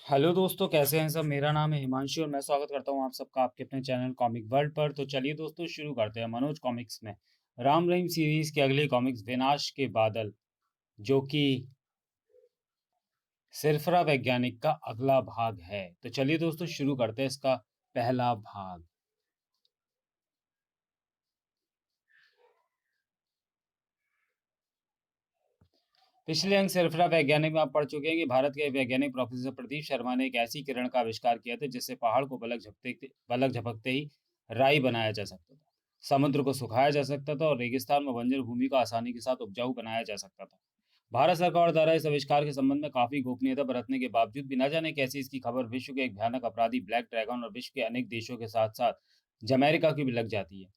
Hello दोस्तों, कैसे हैं सब। मेरा नाम है हिमांशु और मैं स्वागत करता हूं आप सबका आपके अपने चैनल कॉमिक वर्ल्ड पर। तो चलिए दोस्तों, शुरू करते हैं मनोज कॉमिक्स में राम रहीम सीरीज की अगली कॉमिक्स विनाश के बादल, जो कि सिरफरा वैज्ञानिक का अगला भाग है। तो चलिए दोस्तों, शुरू करते हैं इसका पहला भाग। पिछले अंक सिरफरा वैज्ञानिक में आप पढ़ चुके हैं कि भारत के वैज्ञानिक प्रोफेसर प्रदीप शर्मा ने एक ऐसी किरण का आविष्कार किया था जिससे पहाड़ को पलक झपकते ही राई बनाया जा सकता था, समुद्र को सुखाया जा सकता था और रेगिस्तान में बंजर भूमि को आसानी के साथ उपजाऊ बनाया जा सकता था। भारत सरकार द्वारा इस आविष्कार के संबंध में काफी गोपनीयता बरतने के बावजूद भी न जाने कैसी इसकी खबर विश्व के एक भयानक अपराधी ब्लैक ड्रैगन और विश्व के अनेक देशों के साथ साथ जमैरिका की भी लग जाती है।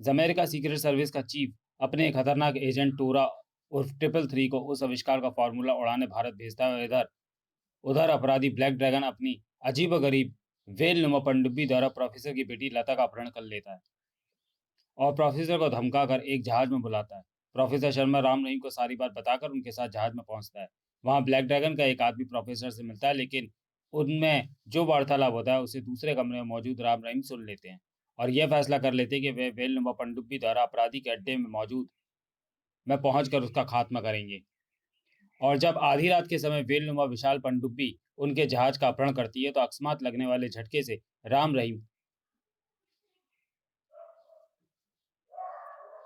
जमैरिका सीक्रेट सर्विस का चीफ अपने खतरनाक एजेंट टोरा उर्फ ट्रिपल थ्री को उस आविष्कार का फॉर्मूला उड़ाने भारत भेजता है। इधर उधर अपराधी ब्लैक ड्रैगन अपनी अजीब गरीब वेल नुमा पनडुब्बी द्वारा प्रोफेसर की बेटी लता का अपहरण कर लेता है और प्रोफेसर को धमकाकर एक जहाज में बुलाता है। प्रोफेसर शर्मा राम रहीम को सारी बात बताकर उनके साथ जहाज में पहुंचता है। वहां ब्लैक ड्रैगन का एक आदमी प्रोफेसर से मिलता है, लेकिन उनमें जो वार्तालाप होता है उसे दूसरे कमरे में मौजूद राम रहीम सुन लेते हैं और यह फैसला कर लेते हैं कि वे वेल नुमा पनडुब्बी द्वारा अपराधी के अड्डे में मौजूद में पहुंचकर उसका खात्मा करेंगे। और जब आधी रात के समय वेलनुमा विशाल पनडुब्बी उनके जहाज का अपहरण करती है तो अकस्मात लगने वाले झटके से राम रहीम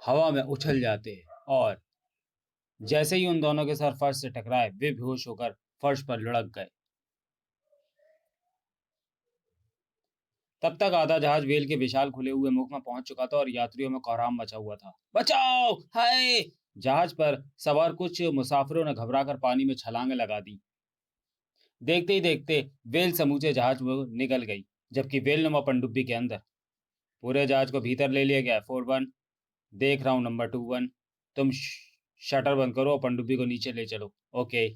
हवा में उछल जाते हैं और जैसे ही उन दोनों के सर फर्श से टकराए वे बेहोश होकर फर्श पर लुढ़क गए। तब तक आधा जहाज वेल के विशाल खुले हुए मुख में पहुंच चुका था और यात्रियों में कोहराम मचा हुआ था। बचाओ, हाय! जहाज पर सवार कुछ मुसाफिरों ने घबराकर पानी में छलांगे लगा दी। देखते ही देखते वेल समूचे जहाज में निकल गई, जबकि वेलनुमा पनडुब्बी के अंदर पूरे जहाज को भीतर ले लिया गया। 4-1, देख रहा हूँ नंबर 2-1। तुम शटर बंद करो और पनडुब्बी को नीचे ले चलो। ओके।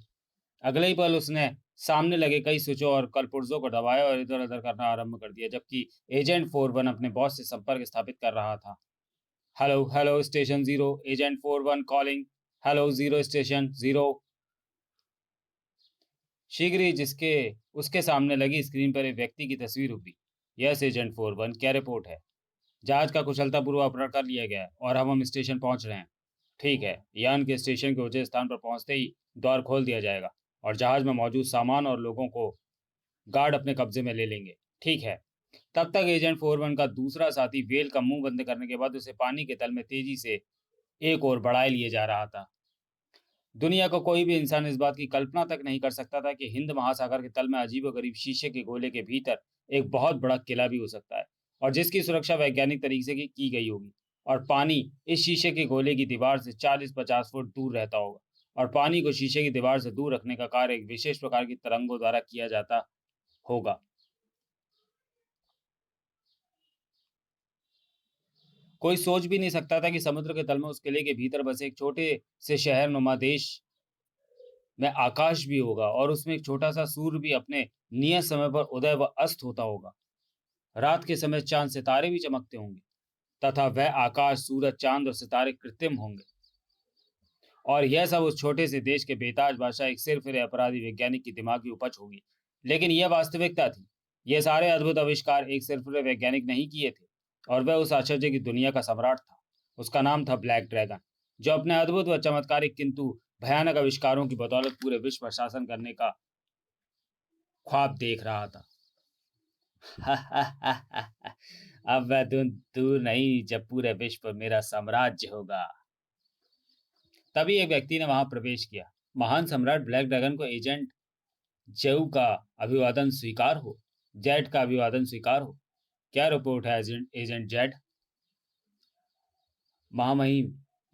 अगले ही पल उसने सामने लगे कई स्विचों और कलपुर्जों को दबाया और इधर उधर करना आरंभ कर दिया, जबकि एजेंट 4-1 अपने बॉस से संपर्क स्थापित कर रहा था। Hello hello station zero, agent 4-1 calling. Hello zero station zero. शीघ्र ही जिसके उसके सामने लगी स्क्रीन पर एक व्यक्ति की तस्वीर उभरी। यस एजेंट 4-1, क्या रिपोर्ट है? जहाज का कुशलतापूर्वक अपहरण कर लिया गया है और अब हम स्टेशन पहुंच रहे हैं। ठीक है, यान के स्टेशन के ऊंचे स्थान पर पहुंचते ही द्वार खोल दिया जाएगा और जहाज में मौजूद सामान और लोगों को गार्ड अपने कब्जे में ले लेंगे। ठीक है। तब तक एजेंट 4-1 का दूसरा साथी वेल का मुंह बंद करने के बाद उसे पानी के तल में तेजी से एक और बढ़ाए लिए जा रहा था। दुनिया का कोई भी इंसान इस बात की कल्पना तक नहीं कर सकता था कि हिंद महासागर के तल में अजीबोगरीब शीशे के गोले के भीतर एक बहुत बड़ा किला भी हो सकता है और जिसकी सुरक्षा वैज्ञानिक तरीके से की गई होगी। और पानी इस शीशे के गोले की दीवार से 40-50 फुट दूर रहता होगा और पानी को शीशे की दीवार से दूर रखने का कार्य एक विशेष प्रकार की तरंगों द्वारा किया जाता होगा। कोई सोच भी नहीं सकता था कि समुद्र के तल में उस किले के भीतर बसे एक छोटे से शहर नुमा देश में आकाश भी होगा और उसमें एक छोटा सा सूर्य भी अपने नियत समय पर उदय व अस्त होता होगा। रात के समय चांद सितारे भी चमकते होंगे तथा वह आकाश सूरज चांद और सितारे कृत्रिम होंगे। और यह सब उस छोटे से देश के बेताज बादशाह एक सिर फिरे अपराधी वैज्ञानिक की दिमागी उपज होगी। लेकिन यह वास्तविकता थी। ये सारे अद्भुत आविष्कार एक सिर फिरे वैज्ञानिक नहीं किए थे और वह उस आश्चर्य की दुनिया का सम्राट था। उसका नाम था ब्लैक ड्रैगन, जो अपने अद्भुत व चमत्कारिक किंतु भयानक आविष्कारों की बदौलत पूरे विश्व पर शासन करने का ख्वाब देख रहा था। अब वह दिन दूर नहीं जब पूरे विश्व पर मेरा साम्राज्य होगा। तभी एक व्यक्ति ने वहां प्रवेश किया। महान सम्राट ब्लैक ड्रैगन को एजेंट जेऊ का अभिवादन स्वीकार हो। जेड का अभिवादन स्वीकार हो। क्या रिपोर्ट है एजेंट एजेंट जेड? महामहिम,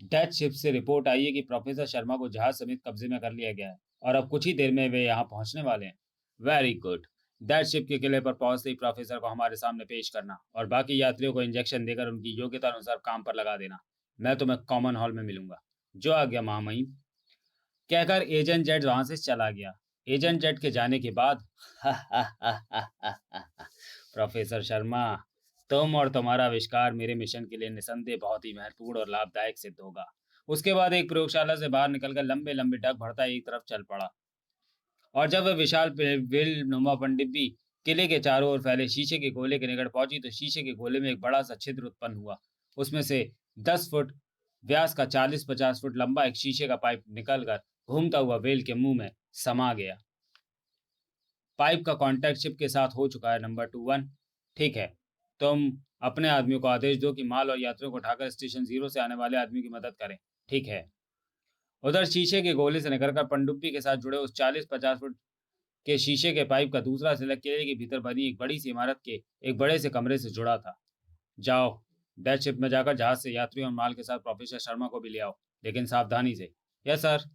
डेथ शिप से रिपोर्ट आई है कि प्रोफेसर शर्मा को जहाज समेत कब्जे में कर लिया गया है और अब कुछ ही देर में वे यहाँ पहुंचने वाले हैं। Very good. डेथ शिप के किले पर पहुंचते ही प्रोफेसर को हमारे सामने पेश करना और बाकी यात्रियों को इंजेक्शन देकर उनकी योग्यता अनुसार काम पर लगा देना। मैं तुम्हें कॉमन हॉल में मिलूंगा। जो आ गया महामहिम, कहकर एजेंट जेड वहां से चला गया। एजेंट जेड के जाने के बाद प्रोफेसर शर्मा, तुम और तुम्हारा आविष्कार मेरे मिशन के लिए निसंदेह बहुत ही महत्वपूर्ण और लाभदायक सिद्ध होगा। उसके बाद एक प्रयोगशाला से बाहर निकलकर लंबे लंबे डग भरता एक तरफ चल पड़ा। और जब वह विशाल वेल नुमा पनडुब्बी किले के चारों ओर फैले शीशे के गोले के निकट पहुंची तो शीशे के गोले में एक बड़ा सा छिद्र उत्पन्न हुआ। उसमें से 10 फुट व्यास का 40-50 फुट लंबा एक शीशे का पाइप निकलकर घूमता हुआ वेल के मुंह में समा गया। पाइप का कांटेक्ट शिप के साथ हो चुका है। नंबर 21। ठीक है, तुम अपने आदमियों को आदेश दो कि माल और यात्रियों को उठाकर स्टेशन 0 से आने वाले आदमी की मदद करें। ठीक है। उधर शीशे के गोले से निकलकर पनडुब्बी के साथ जुड़े उस 40-50 फुट के शीशे के पाइप का दूसरा सिला किले के भीतर बनी एक बड़ी सी इमारत के एक बड़े से कमरे से जुड़ा था। जाओ, डेथ शिप में जाकर जहाज से यात्रियों और माल के साथ प्रोफेसर शर्मा को भी ले आओ, लेकिन सावधानी से। Yes sir.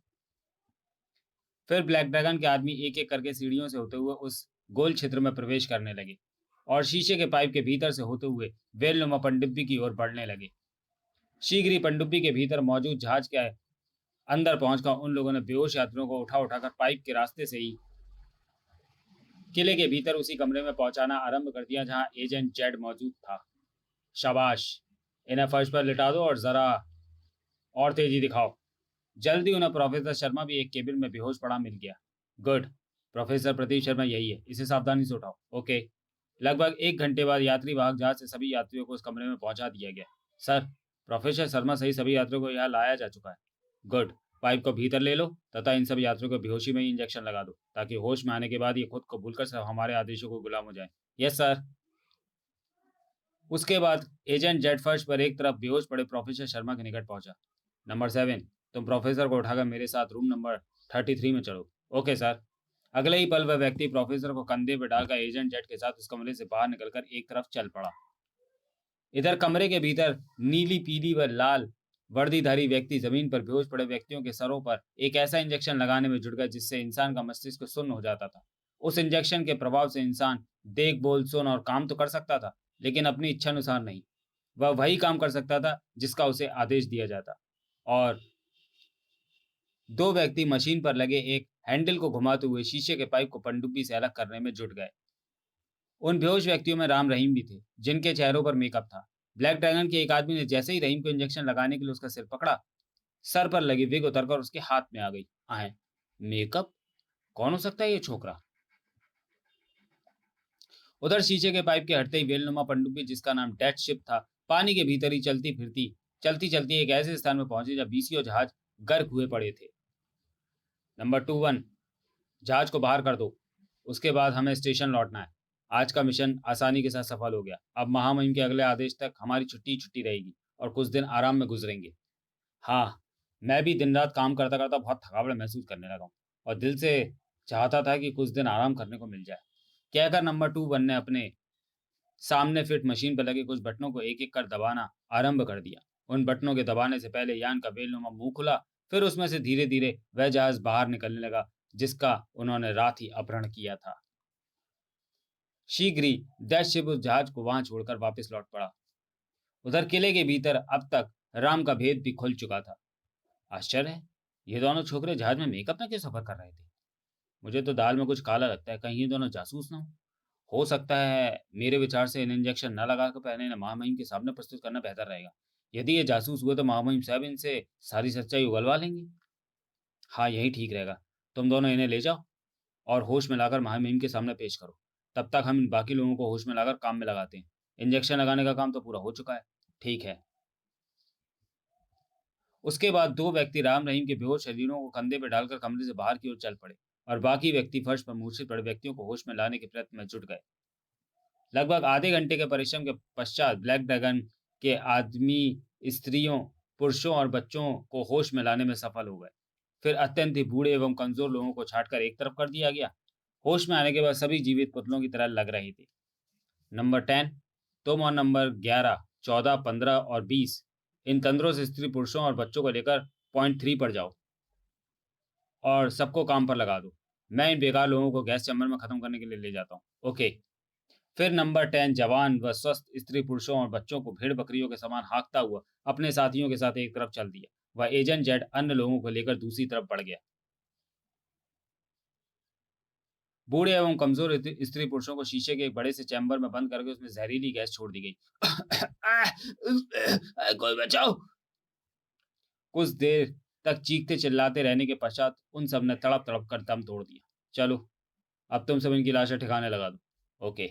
फिर ब्लैक ड्रैगन के आदमी एक एक करके सीढ़ियों से होते हुए उस गोल क्षेत्र में प्रवेश करने लगे और शीशे के पाइप के भीतर से होते हुए वेलनुमा पनडुब्बी की ओर बढ़ने लगे। शीघ्र ही पनडुब्बी के भीतर मौजूद जहाज के अंदर पहुंचकर उन लोगों ने बेहोश यात्रियों को उठा उठाकर पाइप के रास्ते से ही किले के भीतर उसी कमरे में पहुंचाना आरंभ कर दिया जहां एजेंट जेड मौजूद था। शाबाश, इन्हें फर्श पर लिटा दो और जरा और तेजी दिखाओ। जल्दी उन्हें प्रोफेसर शर्मा भी एक केबिन में बेहोश पड़ा मिल गया। गुड, प्रोफेसर प्रदीप शर्मा यही है, इसे सावधानी से उठाओ। ओके। लगभग 1 घंटे बाद यात्री वाहक जहाज से सभी यात्रियों को उस कमरे में पहुंचा दिया गया। सर, प्रोफेसर शर्मा सही सभी यात्रियों को यहाँ लाया जा चुका है। गुड, पाइप को भीतर ले लो तथा इन सब यात्रियों को बेहोशी में ही इंजेक्शन लगा दो ताकि होश में आने के बाद ये खुद को भूलकर सब हमारे आदेशों को गुलाम हो जाए। Yes sir. उसके बाद एजेंट जेट फर्श पर एक तरफ बेहोश पड़े प्रोफेसर शर्मा के निकट पहुंचा। नंबर 7, तुम प्रोफेसर को उठाकर मेरे साथ रूम नंबर 33 में चलो। Okay sir. अगले ही पल वह व्यक्ति प्रोफेसर को कंधे पर डालकर एजेंट जेट के साथ उस कमरे से बाहर निकलकर एक तरफ चल पड़ा। इधर कमरे के भीतर नीली पीली व लाल वर्दीधारी व्यक्ति जमीन पर बेहोश पड़े व्यक्तियों के सरों पर एक ऐसा इंजेक्शन लगाने में जुट गया जिससे इंसान का मस्तिष्क सुन्न हो जाता था। उस इंजेक्शन के प्रभाव से इंसान देख, बोल, सुन और काम तो कर सकता था, लेकिन अपनी इच्छा अनुसार नहीं। वह वही काम कर सकता था जिसका उसे आदेश दिया जाता। और दो व्यक्ति मशीन पर लगे एक हैंडल को घुमाते हुए शीशे के पाइप को पनडुब्बी से अलग करने में जुट गए। उन बेहोश व्यक्तियों में राम रहीम भी थे, जिनके चेहरों पर मेकअप था। ब्लैक ड्रैगन के एक आदमी ने जैसे ही रहीम को इंजेक्शन लगाने के लिए उसका सिर पकड़ा, सर पर लगी विग उतरकर उसके हाथ में आ गई। आए, मेकअप? कौन हो सकता है ये छोकरा? उधर शीशे के पाइप के हटते ही वेलनुमा पनडुब्बी, जिसका नाम डेथ शिप था, पानी के भीतर ही चलती चलती एक ऐसे स्थान में पहुंची जब बीसीओ जहाज गर्क हुए पड़े थे। नंबर 21, जहाज को बाहर कर दो। उसके बाद हमें स्टेशन लौटना है। आज का मिशन आसानी के साथ सफल हो गया। अब महामहिम के अगले आदेश तक हमारी छुट्टी छुट्टी रहेगी और कुछ दिन आराम में गुजरेंगे। हाँ, मैं भी दिन रात काम करता करता बहुत थकावट महसूस करने लगा हूँ और दिल से चाहता था कि कुछ दिन आराम करने को मिल जाए। कहकर नंबर 21 ने अपने सामने फिट मशीन पर लगे कुछ बटनों को एक एक कर दबाना आरंभ कर दिया। उन बटनों के दबाने से पहले यान का बेलनुमा मुंह खुला, फिर उसमें से धीरे धीरे वह जहाज बाहर निकलने लगा जिसका उन्होंने रात ही अपहरण किया था। शीघ्र ही डेथ शिप उस जहाज को वहां छोड़कर वापस लौट पड़ा। उधर किले के भीतर अब तक राम का भेद भी खुल चुका था। आश्चर्य है, ये दोनों छोकरे जहाज में मेकअप में क्यों सफर कर रहे थे? मुझे तो दाल में कुछ काला लगता है, कहीं ये दोनों जासूस ना हो सकता है मेरे विचार से इन्हें इंजेक्शन न लगा कर पहले इन्हें महामहिम के सामने प्रस्तुत करना बेहतर रहेगा। यदि ये जासूस हुए तो महामहिम साहब इनसे सारी सच्चाई उगलवा लेंगे। हाँ, यही ठीक रहेगा। तुम दोनों इन्हें ले जाओ और होश में लाकर महामहिम के सामने पेश करो। तब तक हम इन बाकी लोगों को होश में लाकर काम में लगाते हैं। इंजेक्शन लगाने का काम तो पूरा हो चुका है। ठीक है। उसके बाद दो व्यक्ति राम रहीम के बेहोश शरीरों को कंधे पर डालकर कमरे से बाहर की ओर चल पड़े और बाकी व्यक्ति फर्श पर मूर्छित पड़े व्यक्तियों को होश में लाने के प्रयत्न में जुट गए। लगभग आधे घंटे के परिश्रम के पश्चात ब्लैक ड्रैगन के आदमी स्त्रियों, पुरुषों और बच्चों को होश में लाने में सफल हो गए। फिर अत्यंत ही बूढ़े एवं कमजोर लोगों को छांटकर एक तरफ कर दिया गया। होश में आने के बाद सभी जीवित पुतलों की तरह लग रहे थे। नंबर 10, तुम और नंबर 11, 14, 15 और 20 इन तंद्रों से स्त्री पुरुषों और बच्चों को लेकर पॉइंट 3 पर जाओ और सबको काम पर लगा दो। मैं इन बेकार लोगों को गैस चैम्बर में खत्म करने के लिए ले जाता हूँ। ओके। फिर नंबर 10 जवान व स्वस्थ स्त्री पुरुषों और बच्चों को भेड़ बकरियों के समान हाँकता हुआ अपने साथियों के साथ एक तरफ चल दिया। वह एजेंट जेड अन्य लोगों को लेकर दूसरी तरफ बढ़ गया। बूढ़े एवं कमजोर स्त्री पुरुषों को शीशे के एक बड़े से चैम्बर में बंद करके उसमें जहरीली गैस छोड़ दी गई। कोई बचाओ! कुछ देर तक चीखते चिल्लाते रहने के पश्चात उन सब ने तड़प तड़प कर दम तोड़ दिया। चलो, अब तुम सब इनकी लाशें ठिकाने लगा दो। ओके।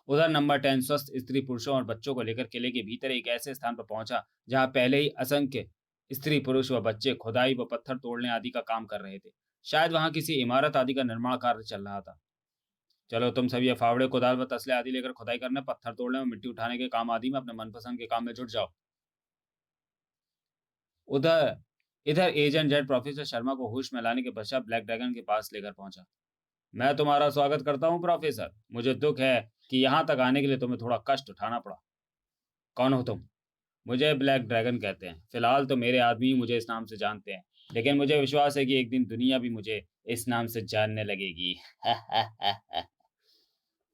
उधर नंबर 10 स्वस्थ स्त्री पुरुषों और बच्चों को लेकर किले के भीतर एक ऐसे स्थान पर पहुंचा जहां पहले ही असंख्य स्त्री पुरुष व बच्चे खुदाई व पत्थर तोड़ने आदि का काम कर रहे थे। शायद वहां किसी इमारत आदि का निर्माण कार्य चल रहा था। चलो, तुम सब ये फावड़े, कुदाल व तसले आदि लेकर खुदाई करने, पत्थर तोड़ने और मिट्टी उठाने के काम आदि में अपने मनपसंद के काम में जुट जाओ। उधर इधर एजेंट जेड प्रोफेसर शर्मा को होश में लाने के पश्चात ब्लैक ड्रैगन के पास लेकर पहुंचा। मैं तुम्हारा स्वागत करता हूं प्रोफेसर। मुझे दुख है कि यहाँ तक आने के लिए तुम्हें थोड़ा कष्ट उठाना पड़ा। कौन हो तुम? मुझे ब्लैक ड्रैगन कहते हैं। फिलहाल तो मेरे आदमी मुझे इस नाम से जानते हैं, लेकिन मुझे विश्वास है कि एक दिन दुनिया भी मुझे इस नाम से जानने लगेगी।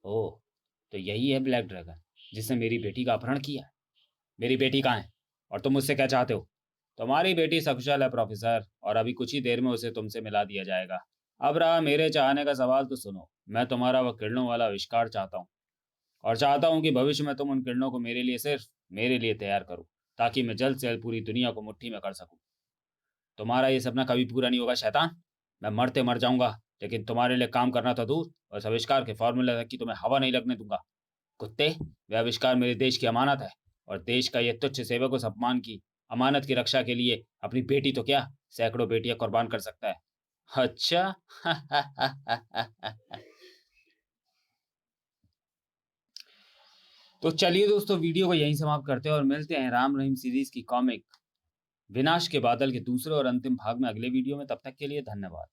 ओह, तो यही है ब्लैक ड्रैगन जिसने मेरी बेटी का अपहरण किया। मेरी बेटी कहाँ है और तुम मुझसे क्या चाहते हो? तुम्हारी बेटी सकुशल है प्रोफेसर, और अभी कुछ ही देर में उसे तुमसे मिला दिया जाएगा। अब रहा मेरे चाहने का सवाल, तो सुनो। मैं तुम्हारा वह किरणों वाला आविष्कार चाहता हूँ, और चाहता हूँ कि भविष्य में तुम उन किरणों को मेरे लिए, सिर्फ मेरे लिए तैयार करो, ताकि मैं जल्द से जल्द पूरी दुनिया को मुट्ठी में कर सकूं। तुम्हारा ये सपना कभी पूरा नहीं होगा शैतान। मैं मरते मर जाऊंगा, लेकिन तुम्हारे लिए काम करना तो दूर, और इस आविष्कार के फॉर्मूले तक की तुम्हें हवा नहीं लगने दूंगा। कुत्ते, वह आविष्कार मेरे देश की अमानत है, और देश का यह तुच्छ सेवक उस अपमान की अमानत की रक्षा के लिए अपनी बेटी तो क्या, सैकड़ों बेटियां कुर्बान कर सकता है। अच्छा। तो चलिए दोस्तों, वीडियो को यहीं समाप्त करते हैं और मिलते हैं राम रहीम सीरीज की कॉमिक विनाश के बादल के दूसरे और अंतिम भाग में अगले वीडियो में। तब तक के लिए धन्यवाद।